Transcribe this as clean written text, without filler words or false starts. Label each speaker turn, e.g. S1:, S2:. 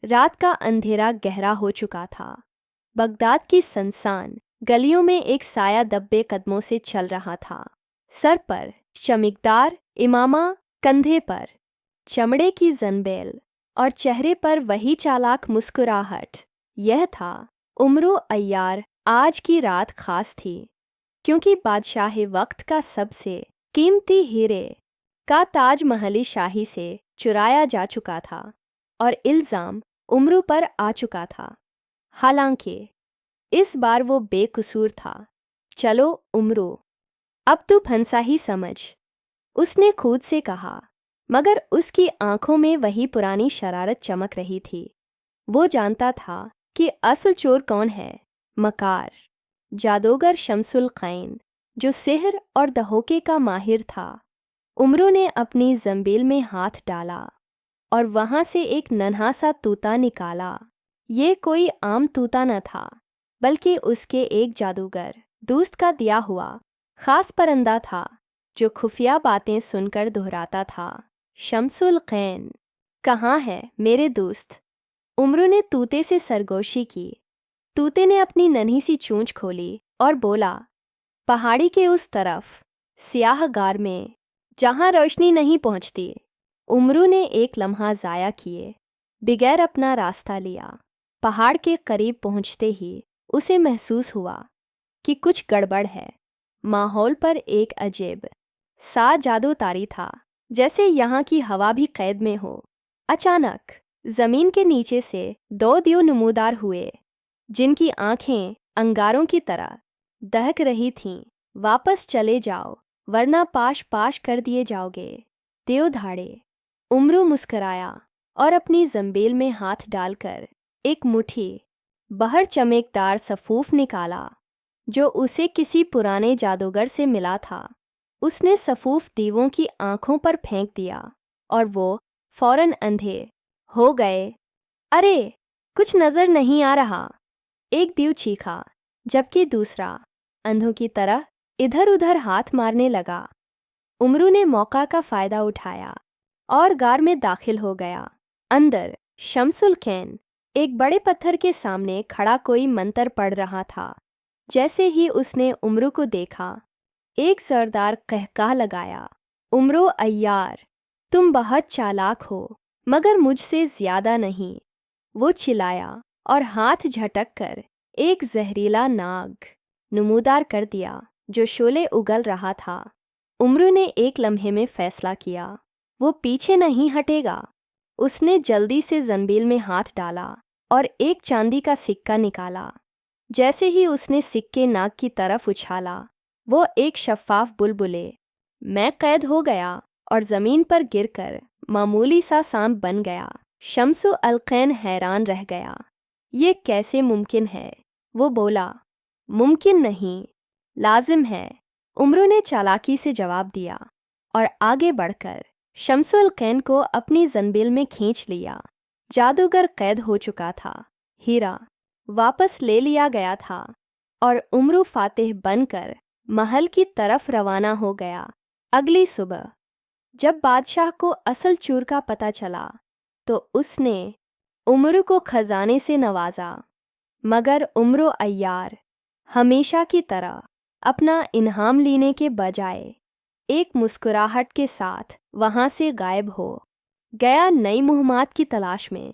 S1: रात का अंधेरा गहरा हो चुका था। बगदाद की सुनसान गलियों में एक साया दब्बे कदमों से चल रहा था। सर पर चमकदार इमामा, कंधे पर चमड़े की जंबेल और चेहरे पर वही चालाक मुस्कुराहट। यह था उमरो अय्यार। आज की रात खास थी क्योंकि बादशाह वक्त का सबसे कीमती हीरे का ताज महली शाही से चुराया जा चुका था और इल्ज़ाम उमरो पर आ चुका था। हालांकि इस बार वो बेकसूर था। चलो उमरो, अब तू फंसा ही समझ, उसने खुद से कहा, मगर उसकी आंखों में वही पुरानी शरारत चमक रही थी। वो जानता था कि असल चोर कौन है। मकार, जादूगर शमसुल कैन, जो सिहर और दहोके का माहिर था। उमरो ने अपनी जंबील में हाथ डाला और वहां से एक नन्हा सा तूता निकाला। ये कोई आम तूता न था, बल्कि उसके एक जादूगर दोस्त का दिया हुआ खास परिंदा था जो खुफिया बातें सुनकर दोहराता था, शमसुल कैन, कहाँ है मेरे दोस्त? उमरो ने तूते से सरगोशी की। तूते ने अपनी नन्ही सी चोंच खोली और बोला, पहाड़ी के उस तरफ, स्याह गार में, जहाँ रोशनी नहीं पहुँचती। उमरो ने एक लम्हा ज़ाया किए बगैर अपना रास्ता लिया। पहाड़ के करीब पहुँचते ही उसे महसूस हुआ कि कुछ गड़बड़ है। माहौल पर एक अजीब सा जादू तारी था, जैसे यहाँ की हवा भी कैद में हो। अचानक जमीन के नीचे से दो दियो नमूदार हुए, जिनकी आंखें अंगारों की तरह दहक रही थीं। वापस चले जाओ, वरना पाश पाश कर दिए जाओगे, दियो धाड़े। उमरो मुस्कराया और अपनी जंबील में हाथ डालकर एक मुट्ठी बहर चमकदार सफूफ निकाला, जो उसे किसी पुराने जादूगर से मिला था। उसने सफूफ दीवों की आंखों पर फेंक दिया और वो फौरन अंधे हो गए। अरे, कुछ नजर नहीं आ रहा, एक दीव चीखा, जबकि दूसरा अंधों की तरह इधर उधर हाथ मारने लगा। उमरो ने मौका का फायदा उठाया और गार में दाखिल हो गया। अंदर शमसुल कैन एक बड़े पत्थर के सामने खड़ा कोई मंत्र पढ़ रहा था। जैसे ही उसने उमरो को देखा, एक सरदार कहकाह लगाया, उमरो अय्यार, तुम बहुत चालाक हो, मगर मुझसे ज्यादा नहीं। वो चिल्लाया और हाथ झटक कर एक जहरीला नाग नमूदार कर दिया जो शोले उगल रहा था। उमरो ने एक लम्हे में फैसला किया, वो पीछे नहीं हटेगा। उसने जल्दी से जंबील में हाथ डाला और एक चांदी का सिक्का निकाला। जैसे ही उसने सिक्के नाग की तरफ उछाला, वो एक शफाफ बुलबुले मैं कैद हो गया और ज़मीन पर गिरकर मामूली सा सांप बन गया। शम्सु अलकैन हैरान रह गया। ये कैसे मुमकिन है? वो बोला, मुमकिन नहीं, लाजिम है, उमरो ने चालाकी से जवाब दिया और आगे बढ़कर शम्सु अलकैन को अपनी जंबील में खींच लिया। जादूगर कैद हो चुका था। हीरा वापस ले लिया गया था और उमरो फातिह बनकर महल की तरफ रवाना हो गया। अगली सुबह जब बादशाह को असल चोर का पता चला, तो उसने उमरो को खजाने से नवाजा, मगर उमरो अय्यार हमेशा की तरह अपना इनाम लेने के बजाय एक मुस्कुराहट के साथ वहां से गायब हो गया, नई मुहम्मत की तलाश में।